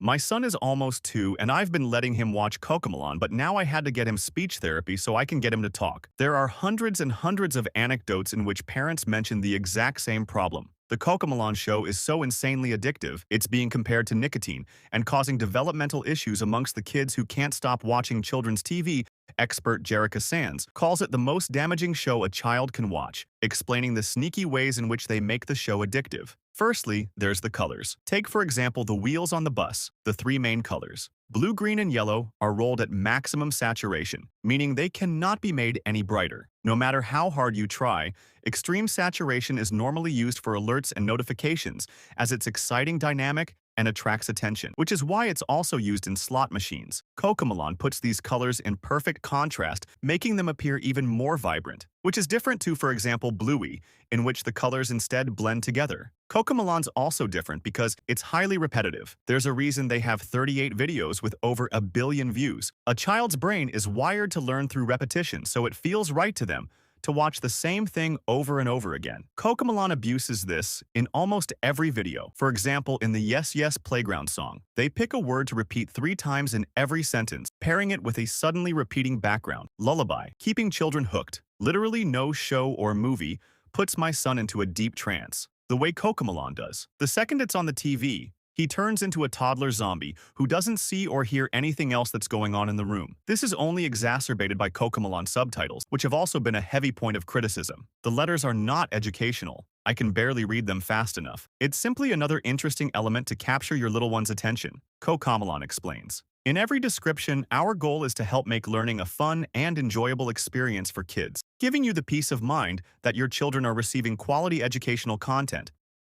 My son is almost 2 and I've been letting him watch Cocomelon, but now I had to get him speech therapy so I can get him to talk. There are hundreds and hundreds of anecdotes in which parents mention the exact same problem. The Cocomelon show is so insanely addictive, it's being compared to nicotine and causing developmental issues amongst the kids who can't stop watching children's TV. Expert Jerica Sands calls it the most damaging show a child can watch, explaining the sneaky ways in which they make the show addictive. Firstly, there's the colors. Take, for example, the wheels on the bus. The three main colors, blue, green, and yellow, are rolled at maximum saturation, meaning they cannot be made any brighter. No matter how hard you try, extreme saturation is normally used for alerts and notifications, as it's exciting, dynamic, and attracts attention, which is why it's also used in slot machines. Cocomelon puts these colors in perfect contrast, making them appear even more vibrant, which is different to, for example, Bluey, in which the colors instead blend together. Cocomelon's also different because it's highly repetitive. There's a reason they have 38 videos with over 1 billion views. A child's brain is wired to learn through repetition, so it feels right to them to watch the same thing over and over again. Cocomelon abuses this in almost every video. For example, in the Yes Yes Playground song, they pick a word to repeat 3 times in every sentence, pairing it with a suddenly repeating background lullaby, keeping children hooked. Literally no show or movie puts my son into a deep trance the way Cocomelon does. The second it's on the TV, he turns into a toddler zombie who doesn't see or hear anything else that's going on in the room. This is only exacerbated by Cocomelon subtitles, which have also been a heavy point of criticism. The letters are not educational. I can barely read them fast enough. It's simply another interesting element to capture your little one's attention, Cocomelon explains. In every description, our goal is to help make learning a fun and enjoyable experience for kids, giving you the peace of mind that your children are receiving quality educational content.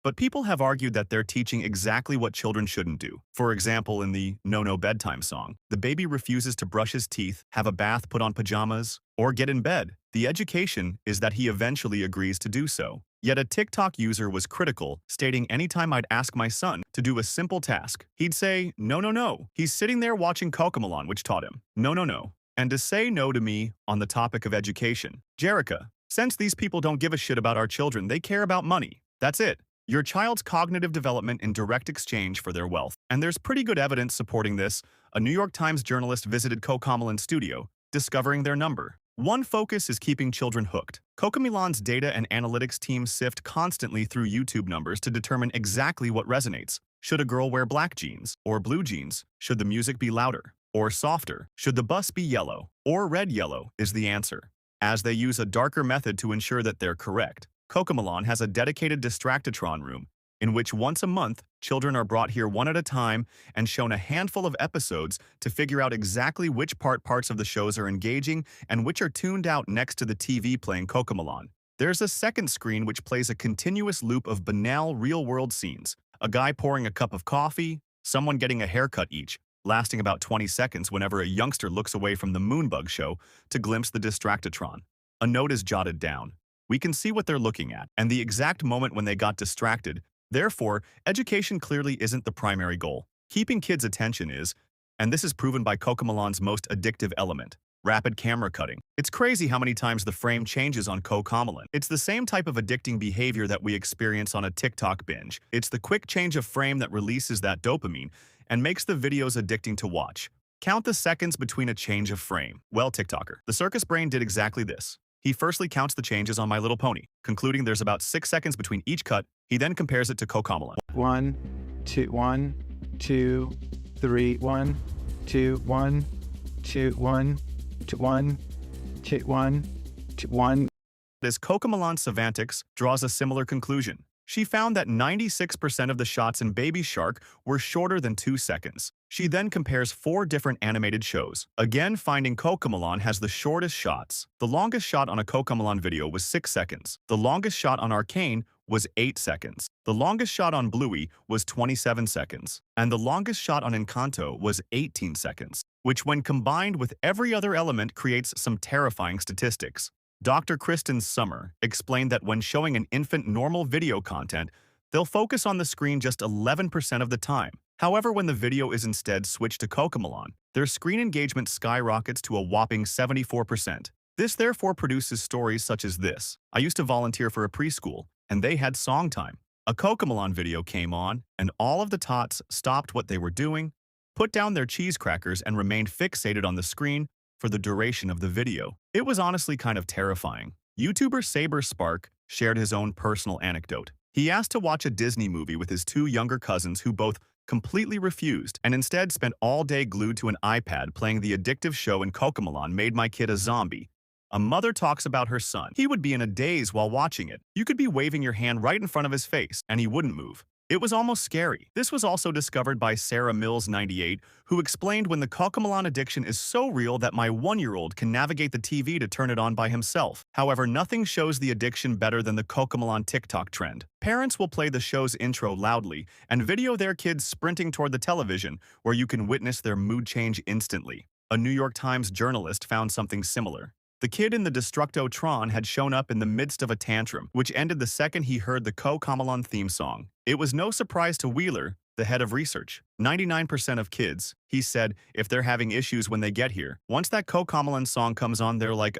But people have argued that they're teaching exactly what children shouldn't do. For example, in the No No Bedtime song, the baby refuses to brush his teeth, have a bath, put on pajamas, or get in bed. The education is that he eventually agrees to do so. Yet a TikTok user was critical, stating anytime I'd ask my son to do a simple task, he'd say, no, no, no. He's sitting there watching Cocomelon, which taught him, no, no, no. And to say no to me on the topic of education. Jerica, since these people don't give a shit about our children, they care about money. That's it. Your child's cognitive development in direct exchange for their wealth. And there's pretty good evidence supporting this. A New York Times journalist visited Cocomelon's studio, discovering their number. One focus is keeping children hooked. Cocomelon's data and analytics team sift constantly through YouTube numbers to determine exactly what resonates. Should a girl wear black jeans or blue jeans? Should the music be louder or softer? Should the bus be yellow or red-yellow is the answer, as they use a darker method to ensure that they're correct. Cocomelon has a dedicated distractatron room, in which once a month, children are brought here one at a time and shown a handful of episodes to figure out exactly which parts of the shows are engaging and which are tuned out next to the TV playing Cocomelon. There's a second screen which plays a continuous loop of banal real-world scenes, a guy pouring a cup of coffee, someone getting a haircut each, lasting about 20 seconds whenever a youngster looks away from the Moonbug show to glimpse the distractatron. A note is jotted down. We can see what they're looking at, and the exact moment when they got distracted. Therefore, education clearly isn't the primary goal. Keeping kids' attention is, and this is proven by Cocomelon's most addictive element, rapid camera cutting. It's crazy how many times the frame changes on Cocomelon. It's the same type of addicting behavior that we experience on a TikTok binge. It's the quick change of frame that releases that dopamine and makes the videos addicting to watch. Count the seconds between a change of frame. Well, TikToker, the circus brain did exactly this. He firstly counts the changes on My Little Pony, concluding there's about 6 seconds between each cut. He then compares it to Cocomelon. 1, 2, 1, 2, 3, 1, 2, 1, 2, 1, 2, 1, 2, 1, 2, 1. As Cocomelon Semantics draws a similar conclusion. She found that 96% of the shots in Baby Shark were shorter than 2 seconds. She then compares 4 different animated shows, again finding Cocomelon has the shortest shots. The longest shot on a Cocomelon video was 6 seconds. The longest shot on Arcane was 8 seconds. The longest shot on Bluey was 27 seconds. And the longest shot on Encanto was 18 seconds, which when combined with every other element creates some terrifying statistics. Dr. Kristen Summer explained that when showing an infant normal video content, they'll focus on the screen just 11% of the time. However, when the video is instead switched to Cocomelon, their screen engagement skyrockets to a whopping 74%. This therefore produces stories such as this. I used to volunteer for a preschool, and they had song time. A Cocomelon video came on, and all of the tots stopped what they were doing, put down their cheese crackers, and remained fixated on the screen for the duration of the video. It was honestly kind of terrifying. YouTuber Saber Spark shared his own personal anecdote. He asked to watch a Disney movie with his two younger cousins who both completely refused and instead spent all day glued to an iPad playing the addictive show, and Cocomelon made my kid a zombie. A mother talks about her son. He would be in a daze while watching it. You could be waving your hand right in front of his face, and he wouldn't move. It was almost scary. This was also discovered by Sarah Mills 98, who explained when the Cocomelon addiction is so real that my 1-year-old can navigate the TV to turn it on by himself. However, nothing shows the addiction better than the Cocomelon TikTok trend. Parents will play the show's intro loudly and video their kids sprinting toward the television, where you can witness their mood change instantly. A New York Times journalist found something similar. The kid in the Destructotron had shown up in the midst of a tantrum, which ended the second he heard the Cocomelon theme song. It was no surprise to Wheeler, the head of research. 99% of kids, he said, if they're having issues when they get here, once that Cocomelon song comes on, they're like,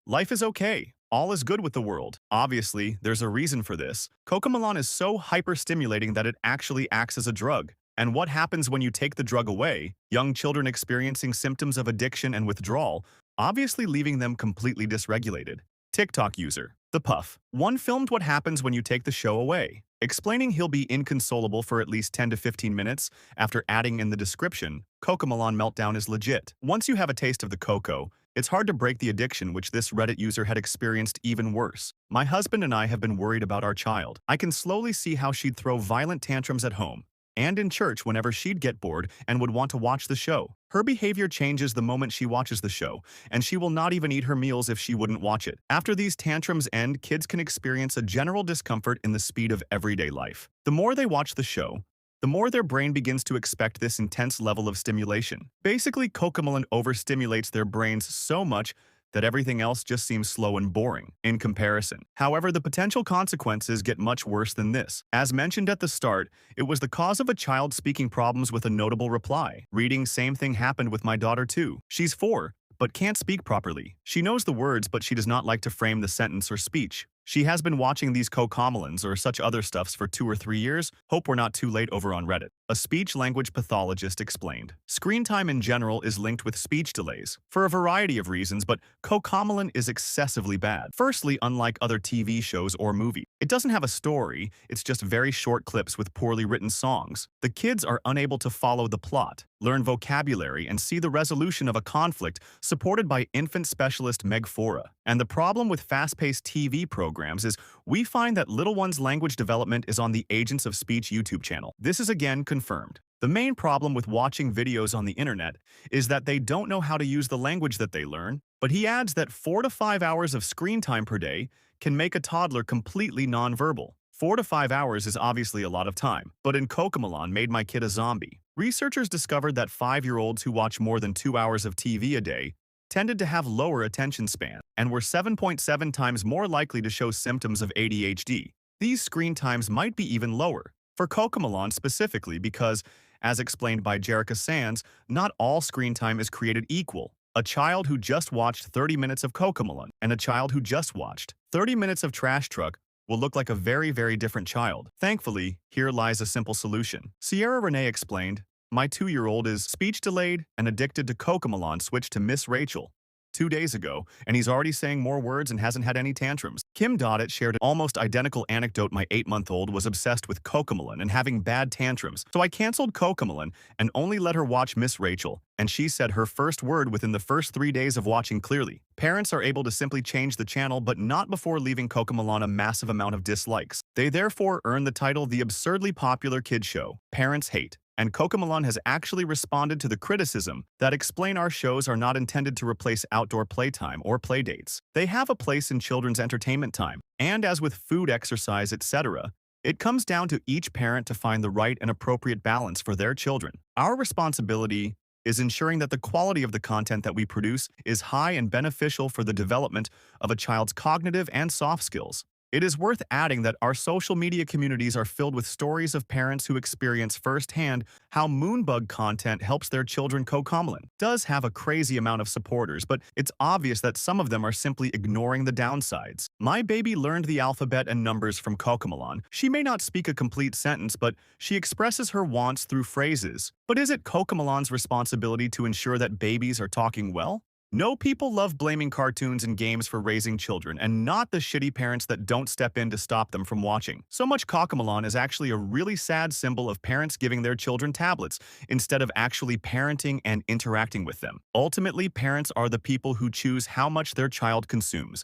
life is okay. All is good with the world. Obviously, there's a reason for this. Cocomelon is so hyper-stimulating that it actually acts as a drug. And what happens when you take the drug away? Young children experiencing symptoms of addiction and withdrawal, obviously leaving them completely dysregulated. TikTok user, The Puff. One filmed what happens when you take the show away, explaining he'll be inconsolable for at least 10 to 15 minutes after adding in the description, Cocomelon meltdown is legit. Once you have a taste of the cocoa, it's hard to break the addiction, which this Reddit user had experienced even worse. My husband and I have been worried about our child. I can slowly see how she'd throw violent tantrums at home and in church whenever she'd get bored and would want to watch the show. Her behavior changes the moment she watches the show, and she will not even eat her meals if she wouldn't watch it. After these tantrums end, kids can experience a general discomfort in the speed of everyday life. The more they watch the show, the more their brain begins to expect this intense level of stimulation. Basically, Cocomelon overstimulates their brains so much that everything else just seems slow and boring in comparison. However, the potential consequences get much worse than this. As mentioned at the start, it was the cause of a child speaking problems with a notable reply. Reading same thing happened with my daughter too. She's 4, but can't speak properly. She knows the words, but she does not like to frame the sentence or speech. She has been watching these Cocomelons or such other stuffs for 2 or 3 years. Hope we're not too late over on Reddit. A speech-language pathologist explained. Screen time in general is linked with speech delays for a variety of reasons, but Cocomelon is excessively bad. Firstly, unlike other TV shows or movies, it doesn't have a story, it's just very short clips with poorly written songs. The kids are unable to follow the plot, learn vocabulary, and see the resolution of a conflict supported by infant specialist Meg Fora. And the problem with fast-paced TV programs is we find that little ones' language development is on the Agents of Speech YouTube channel. This is again confirmed. The main problem with watching videos on the internet is that they don't know how to use the language that they learn, but he adds that 4 to 5 hours of screen time per day can make a toddler completely nonverbal. 4 to 5 hours is obviously a lot of time, but in Cocomelon made my kid a zombie. Researchers discovered that 5-year-olds who watch more than 2 hours of TV a day tended to have lower attention span and were 7.7 times more likely to show symptoms of ADHD. These screen times might be even lower for Cocomelon specifically because, as explained by Jerica Sands, not all screen time is created equal. A child who just watched 30 minutes of Cocomelon and a child who just watched 30 minutes of Trash Truck will look like a very, very different child. Thankfully, here lies a simple solution. Sierra Renee explained, my 2-year-old is speech delayed and addicted to Cocomelon switched to Miss Rachel 2 days ago, and he's already saying more words and hasn't had any tantrums. Kim Doddett shared an almost identical anecdote. My 8-month-old was obsessed with Cocomelon and having bad tantrums, so I canceled Cocomelon and only let her watch Miss Rachel, and she said her first word within the first 3 days of watching clearly. Parents are able to simply change the channel, but not before leaving Cocomelon a massive amount of dislikes. They therefore earn the title the absurdly popular kid show parents hate. And Cocomelon has actually responded to the criticism that explain our shows are not intended to replace outdoor playtime or playdates. They have a place in children's entertainment time. And as with food, exercise, etc., it comes down to each parent to find the right and appropriate balance for their children. Our responsibility is ensuring that the quality of the content that we produce is high and beneficial for the development of a child's cognitive and soft skills. It is worth adding that our social media communities are filled with stories of parents who experience firsthand how moonbug content helps their children. Cocomelon does have a crazy amount of supporters, but it's obvious that some of them are simply ignoring the downsides. My baby learned the alphabet and numbers from Cocomelon. She may not speak a complete sentence, but she expresses her wants through phrases. But is it Cocomelon's responsibility to ensure that babies are talking well? No, people love blaming cartoons and games for raising children, and not the shitty parents that don't step in to stop them from watching. So much Cocomelon is actually a really sad symbol of parents giving their children tablets instead of actually parenting and interacting with them. Ultimately, parents are the people who choose how much their child consumes.